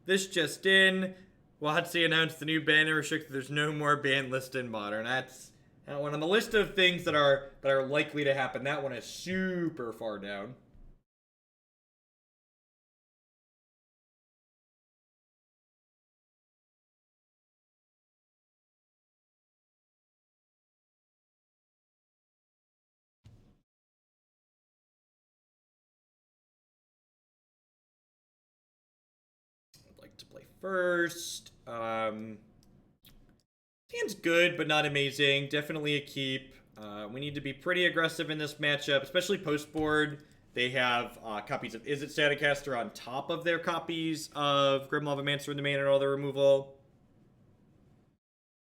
This just in. Thoughtseize announced the new ban and restricted. There's no more ban list in Modern. That's that one on the list of things that are likely to happen. That one is super far down. I'd like to play first. Hand's good, but not amazing. Definitely a keep. We need to be pretty aggressive in this matchup, especially post-board. They have copies of Izzet Staticaster on top of their copies of Grimlavamancer in the main and all their removal.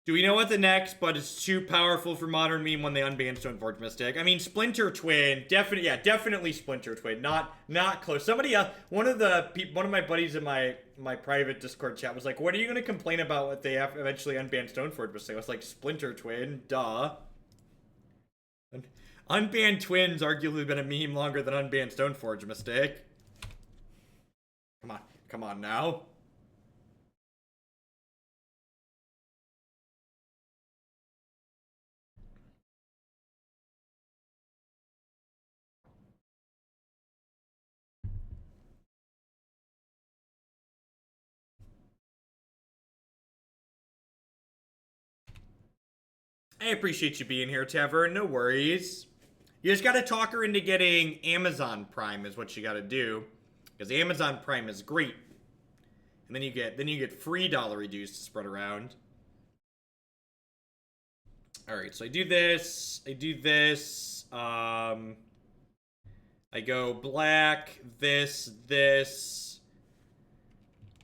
Do we know what the next, but it's too powerful for Modern meme when they unban Stoneforge Mystic? I mean, Splinter Twin, definitely Splinter Twin. Not close. Somebody else, one of my buddies in my private Discord chat was like, "What are you gonna complain about if they have eventually unban Stoneforge Mystic?" I was like, "Splinter Twin, duh." Unbanned Twins arguably been a meme longer than unbanned Stoneforge Mystic. Come on now. I appreciate you being here, Tavern. No worries. You just gotta talk her into getting Amazon Prime is what you gotta do. Because Amazon Prime is great. And then you get free dollar reduced to spread around. Alright, so I do this. I go black, this.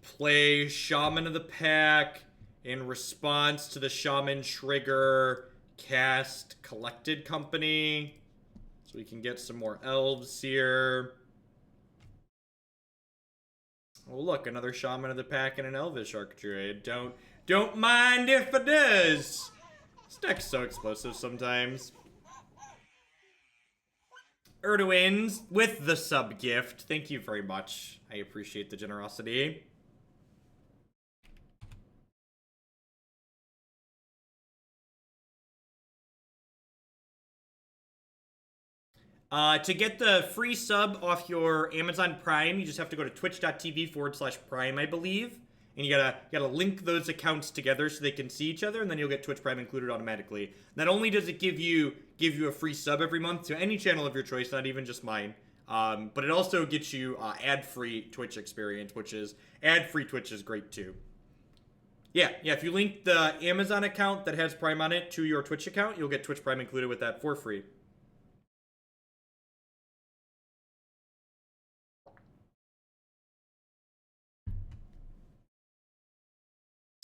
Play Shaman of the Pack. In response to the Shaman trigger, cast Collected Company. So we can get some more elves here. Oh look, another Shaman of the Pack and an Elvish Archdruid. Don't mind if it does. This deck's so explosive sometimes. Erdwins with the sub gift. Thank you very much. I appreciate the generosity. To get the free sub off your Amazon Prime, you just have to go to twitch.tv/Prime, I believe. And you gotta link those accounts together so they can see each other, and then you'll get Twitch Prime included automatically. Not only does it give you a free sub every month to any channel of your choice, not even just mine, but it also gets you ad-free Twitch experience, which is ad-free Twitch is great too. Yeah, if you link the Amazon account that has Prime on it to your Twitch account, you'll get Twitch Prime included with that for free.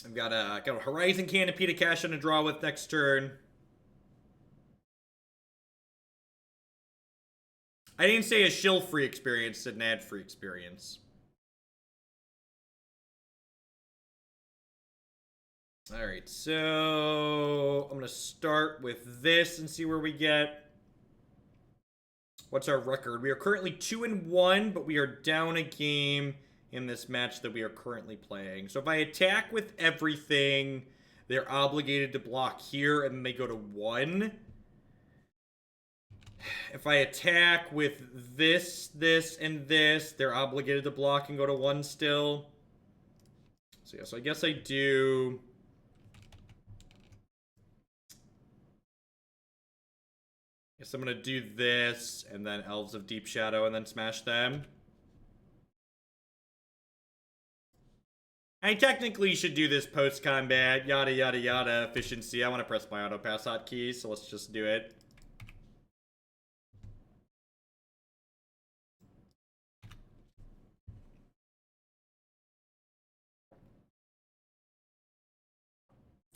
I've got a Horizon Canopy to cash in a draw with next turn. I didn't say a shill-free experience, said an ad-free experience. Alright, so I'm going to start with this and see where we get. What's our record? We are currently 2-1, but we are down a game in this match that we are currently playing. So if I attack with everything, they're obligated to block here, and then they go to 1. If I attack with this, and this, they're obligated to block and go to 1 still. So yeah, so I guess I do... Guess I'm gonna do this, and then Elves of Deep Shadow, and then smash them. I technically should do this post-combat, yada yada yada, efficiency. I want to press my auto-pass hotkey, so let's just do it.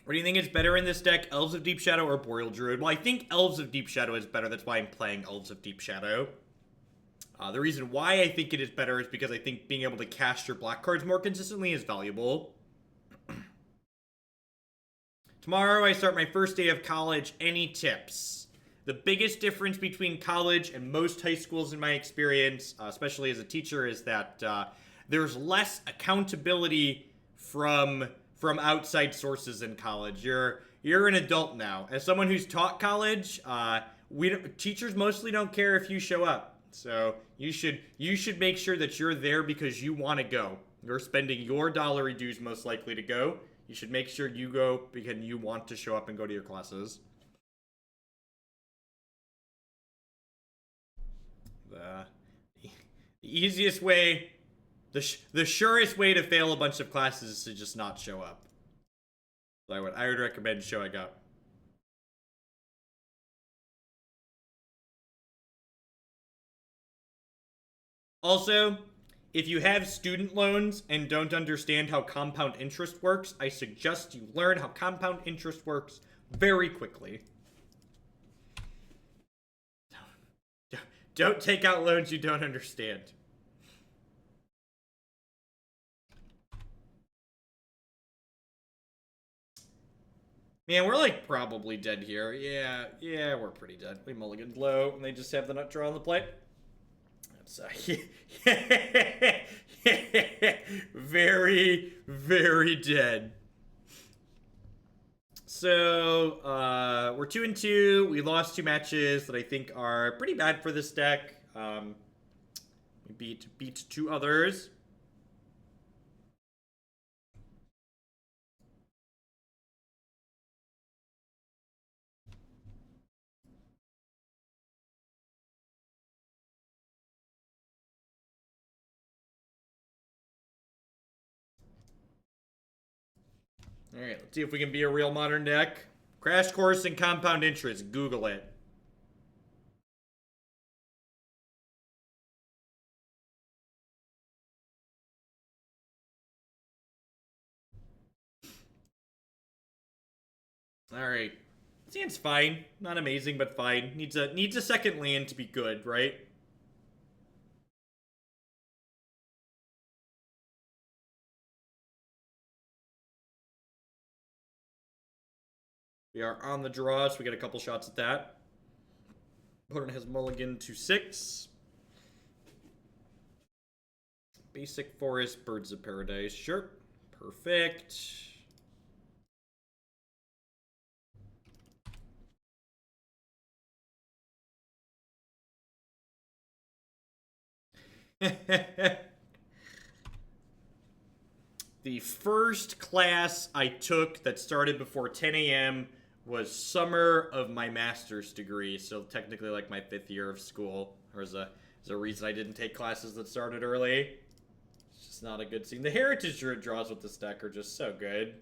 What do you think is better in this deck, Elves of Deep Shadow or Boreal Druid? Well, I think Elves of Deep Shadow is better. That's why I'm playing Elves of Deep Shadow. The reason why I think it is better is because I think being able to cast your black cards more consistently is valuable. Tomorrow I start my first day of college. Any tips? The biggest difference between college and most high schools in my experience, especially as a teacher, is that there's less accountability from outside sources in college. You're an adult now. As someone who's taught college, teachers mostly don't care if you show up. So you should make sure that you're there because you want to go. You're spending your dollary dues most likely to go. You should make sure you go because you want to show up and go to your classes. The easiest way, the surest way to fail a bunch of classes is to just not show up. So I would recommend showing up. Also, if you have student loans and don't understand how compound interest works, I suggest you learn how compound interest works very quickly. Don't take out loans you don't understand. Man, we're like probably dead here. Yeah, we're pretty dead. We mulliganed low, and they just have the nut draw on the play. That's very, very dead. So, we're 2-2. We lost 2 matches that I think are pretty bad for this deck. We beat 2 others. Alright, let's see if we can be a real modern deck. Crash Course in Compound Interest. Google it. Alright. This hand's fine. Not amazing, but fine. Needs a second land to be good, right? We are on the draw, so we get a couple shots at that. Opponent has mulligan to 6. Basic Forest, Birds of Paradise. Sure. Perfect. The first class I took that started before 10 a.m. was summer of my master's degree, so technically like my 5th year of school. There's a reason I didn't take classes that started early. It's just not a good scene. The Heritage Druid draws with this deck are just so good.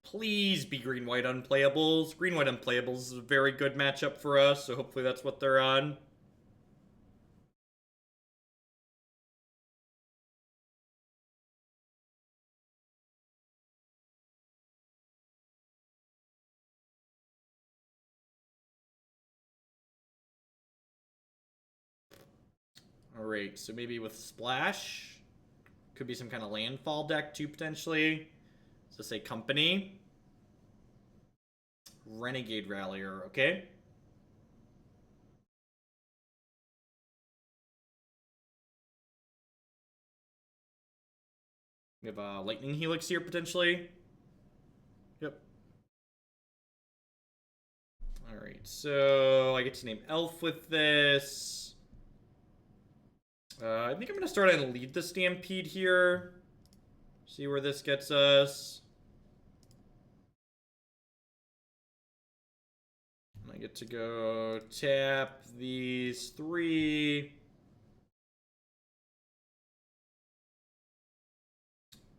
Please be green-white unplayables. Green-white unplayables is a very good matchup for us, so hopefully that's what they're on. Alright, so maybe with Splash. Could be some kind of landfall deck too, potentially. So say Company. Renegade Rallier, okay. We have a Lightning Helix here, potentially. Yep. Alright, so I get to name Elf with this. I think I'm going to start on Lead the Stampede here. See where this gets us. And I get to go tap these 3.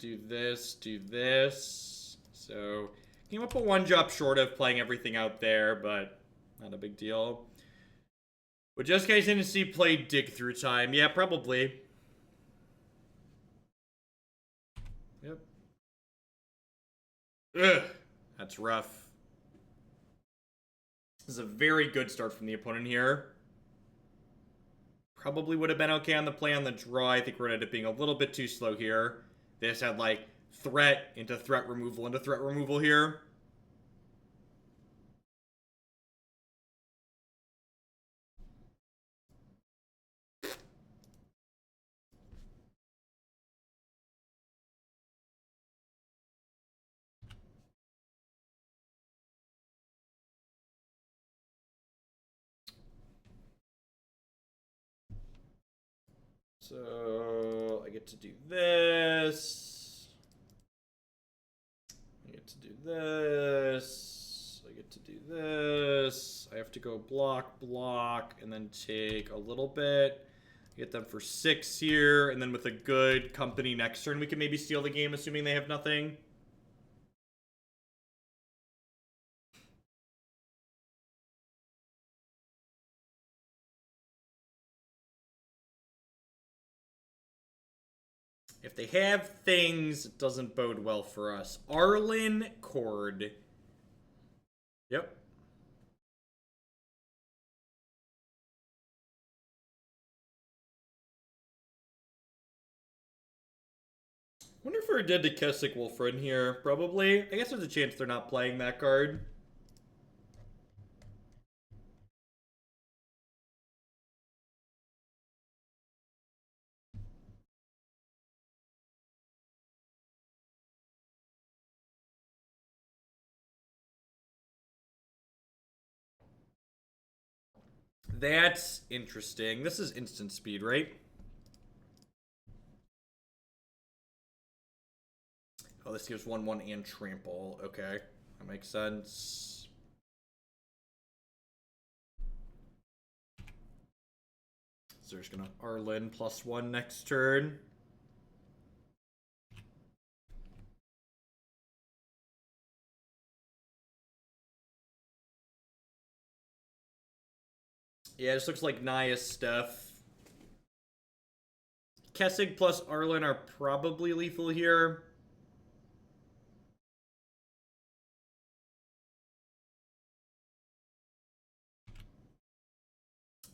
Do this, do this. So, came up a 1-drop short of playing everything out there, but not a big deal. Would just guys in to see play Dig Through Time? Yeah, probably. Yep. Ugh, that's rough. This is a very good start from the opponent here. Probably would have been okay on the play on the draw. I think we're going to end up being a little bit too slow here. This had like threat into threat removal into threat removal here. So I get to do this. I get to do this. I get to do this. I have to go block, block, and then take a little bit. Get them for 6 here, and then with a good company next turn, we can maybe steal the game, assuming they have nothing. If they have things, it doesn't bode well for us. Arlen Cord. Yep. Wonder if we're dead to Kessick Wolfrin here. Probably. I guess there's a chance they're not playing that card. That's interesting. This is instant speed, right? Oh, this gives 1/1 and trample. Okay, that makes sense. So they're just gonna Arlen +1 next turn. Yeah, this looks like Naya's stuff. Kessig plus Arlen are probably lethal here.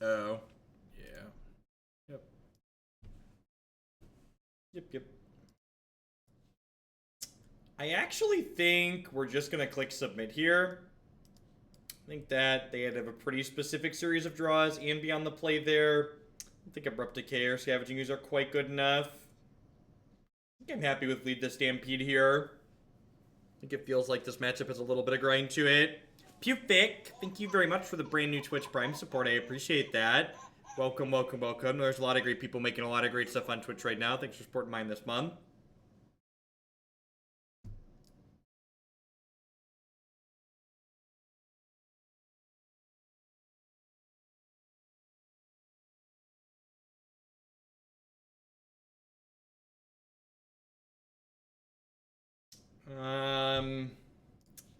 Oh. Yeah. Yep. Yep. I actually think we're just going to click submit here. I think that they had to have a pretty specific series of draws and be on the play there. I think Abrupt Decay or Scavenging Ooze are quite good enough. I think I'm happy with Lead the Stampede here. I think it feels like this matchup has a little bit of grind to it. Pufic, thank you very much for the brand new Twitch Prime support. I appreciate that. Welcome. There's a lot of great people making a lot of great stuff on Twitch right now. Thanks for supporting mine this month.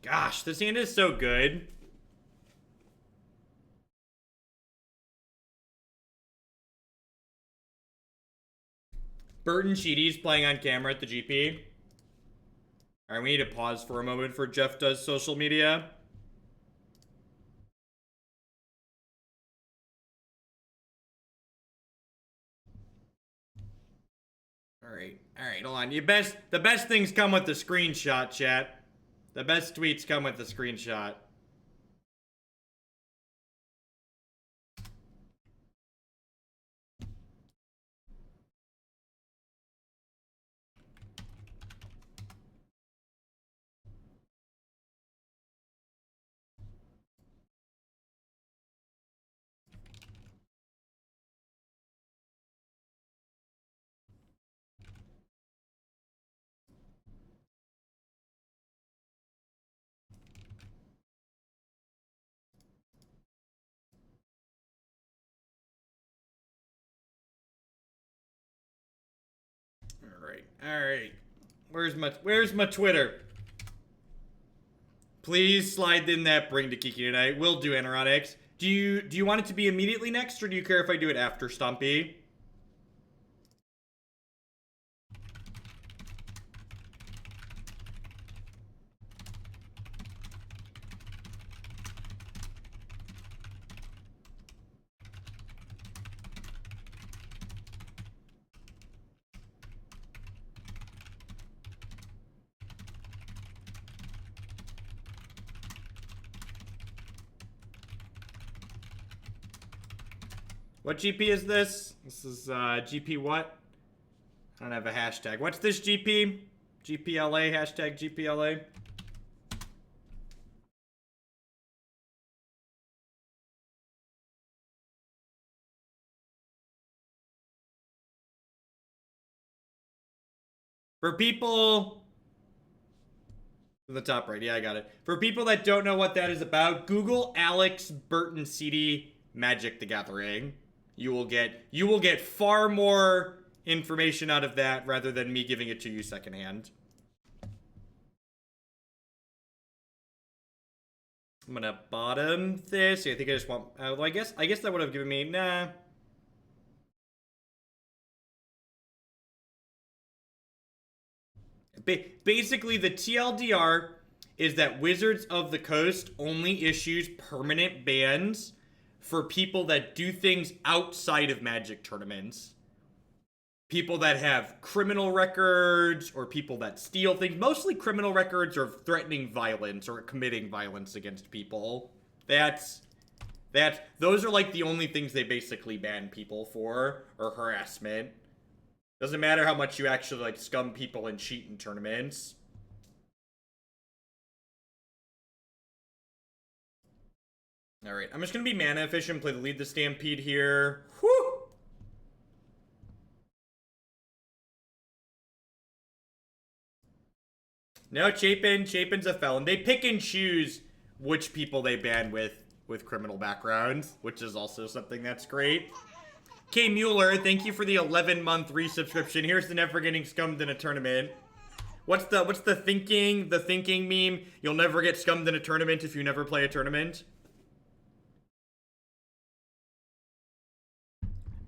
Gosh, this hand is so good. Burton Cheaty's playing on camera at the GP. Alright, we need to pause for a moment for Jeff does social media. Alright, hold on. The best things come with the screenshot, chat. The best tweets come with the screenshot. Alright. Where's my Twitter? Please slide in that bring to Kiki tonight. We'll do Anoronics. Do you want it to be immediately next, or do you care if I do it after Stumpy? What GP is this? This is GP what? I don't have a hashtag. What's this GP? GPLA, hashtag GPLA. For people... in the top right, yeah, I got it. For people that don't know what that is about, Google Alex Burton CD Magic the Gathering. You will get far more information out of that rather than me giving it to you secondhand. I'm gonna bottom this. I think I just want. Well, I guess that would have given me nah. Basically, the TLDR is that Wizards of the Coast only issues permanent bans for people that do things outside of Magic tournaments. People that have criminal records, or people that steal things. Mostly criminal records, or threatening violence, or committing violence against people. Those are like the only things they basically ban people for, or harassment. Doesn't matter how much you actually like scum people and cheat in tournaments. Alright, I'm just gonna be mana efficient, play the Lead the Stampede here. Whew! No, Chapin's a felon. They pick and choose which people they ban with criminal backgrounds, which is also something that's great. K Mueller, thank you for the 11-month resubscription. Here's the never getting scummed in a tournament. What's the thinking meme? You'll never get scummed in a tournament if you never play a tournament.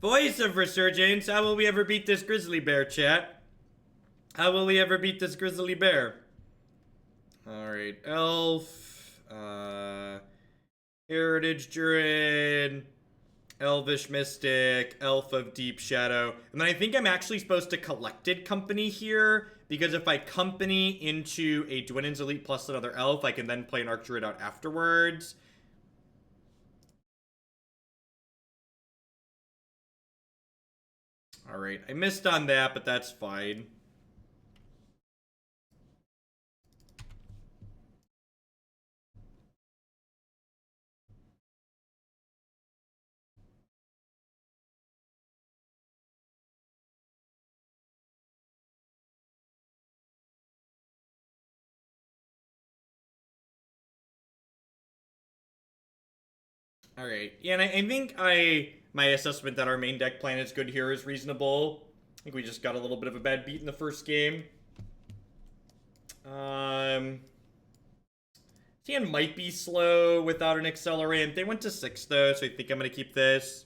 Voice of Resurgence, how will we ever beat this grizzly bear, chat? How will we ever beat this grizzly bear? Alright, Elf, Heritage Druid, Elvish Mystic, Elf of Deep Shadow. And then I think I'm actually supposed to Collected Company here, because if I company into a Dwynen's Elite plus another Elf, I can then play an Archdruid out afterwards. Alright, I missed on that, but that's fine. Alright, yeah, and I think my assessment that our main deck plan is good here is reasonable. I think we just got a little bit of a bad beat in the first game. Tian might be slow without an accelerant. They went to 6 though, so I think I'm gonna keep this.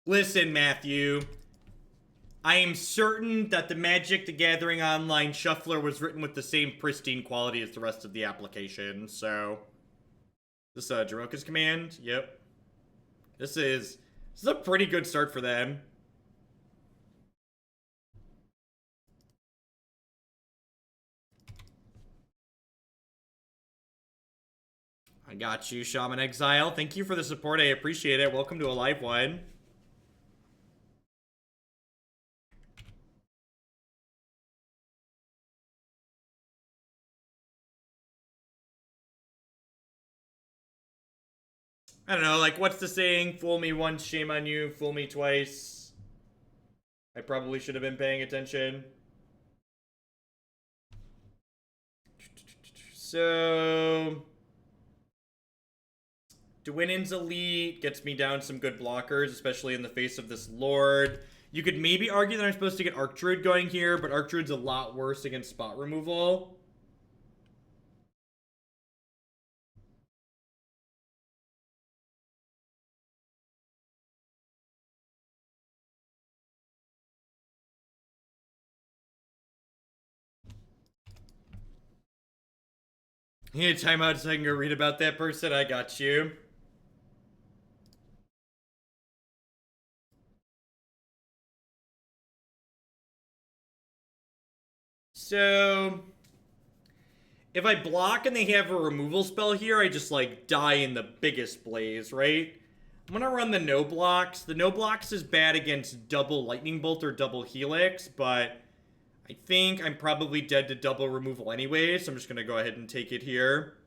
Listen, Matthew. I am certain that the Magic the Gathering Online Shuffler was written with the same pristine quality as the rest of the application, so... This Jaroka's command? Yep. This is a pretty good start for them. I got you, Shaman Exile. Thank you for the support. I appreciate it. Welcome to a live one. I don't know, like, what's the saying? Fool me once, shame on you. Fool me twice. I probably should have been paying attention. So... Dwynen's Elite gets me down some good blockers, especially in the face of this Lord. You could maybe argue that I'm supposed to get Archdruid going here, but Archdruid's a lot worse against spot removal. You need a timeout so I can go read about that person? I got you. So, if I block and they have a removal spell here, I just, like, die in the biggest blaze, right? I'm gonna run the no blocks. The no blocks is bad against double lightning bolt or double helix, but I think I'm probably dead to double removal anyway, so I'm just gonna go ahead and take it here.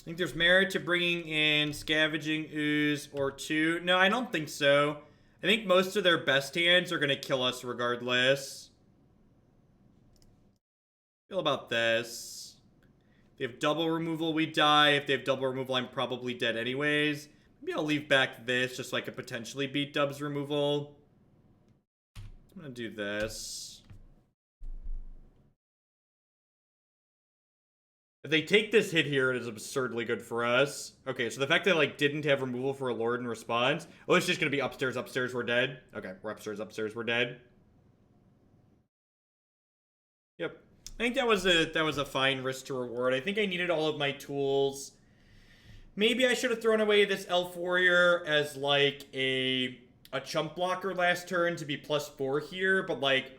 I think there's merit to bringing in Scavenging Ooze or two. No, I don't think so. I think most of their best hands are going to kill us regardless. Feel about this. If they have double removal, we die. If they have double removal, I'm probably dead anyways. Maybe I'll leave back this just so I could potentially beat Dub's removal. I'm going to do this. If they take this hit here, it is absurdly good for us. Okay, so the fact that I, like, didn't have removal for a Lord in response. Oh, it's just gonna be upstairs, upstairs, we're dead. Okay, we're upstairs, upstairs, we're dead. Yep. I think that was a fine risk to reward. I think I needed all of my tools. Maybe I should have thrown away this Elf Warrior as, like, a chump blocker last turn to be +4 here, but, like,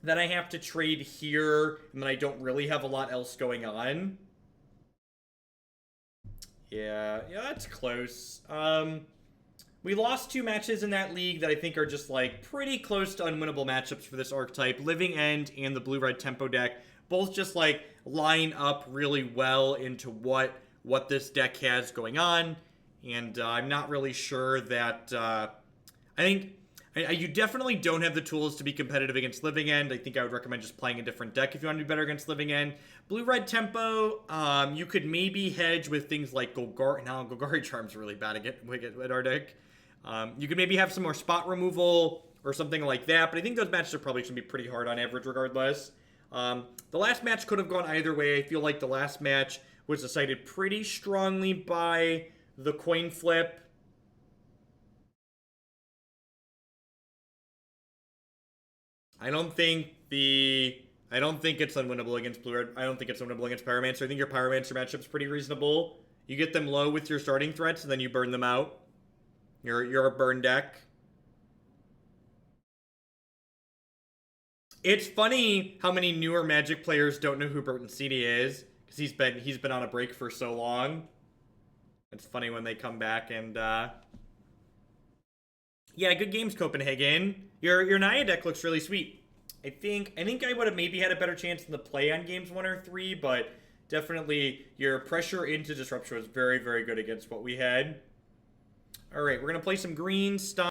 then I have to trade here, and then I don't really have a lot else going on. Yeah, that's close. We lost 2 matches in that league that I think are just, like, pretty close to unwinnable matchups for this archetype. Living End and the blue-red tempo deck both just, like, line up really well into what this deck has going on, and I'm not really sure that, I think... You definitely don't have the tools to be competitive against Living End. I think I would recommend just playing a different deck if you want to be better against Living End. Blue-red tempo, you could maybe hedge with things like Golgari. Now, Golgari Charm's really bad at our deck. You could maybe have some more spot removal or something like that, but I think those matches are probably going to be pretty hard on average regardless. The last match could have gone either way. I feel like the last match was decided pretty strongly by the coin flip. I don't think it's unwinnable against Blue-Red. I don't think it's unwinnable against Pyromancer. I think your Pyromancer matchup's pretty reasonable. You get them low with your starting threats, and then you burn them out. You're a burn deck. It's funny how many newer Magic players don't know who Burton Seedy is, because he's been on a break for so long. It's funny when they come back and yeah, good games, Copenhagen. Your Naya deck looks really sweet. I think I would have maybe had a better chance in the play on games 1 or 3, but definitely your pressure into Disruption was very, very good against what we had. All right, we're going to play some green, stop.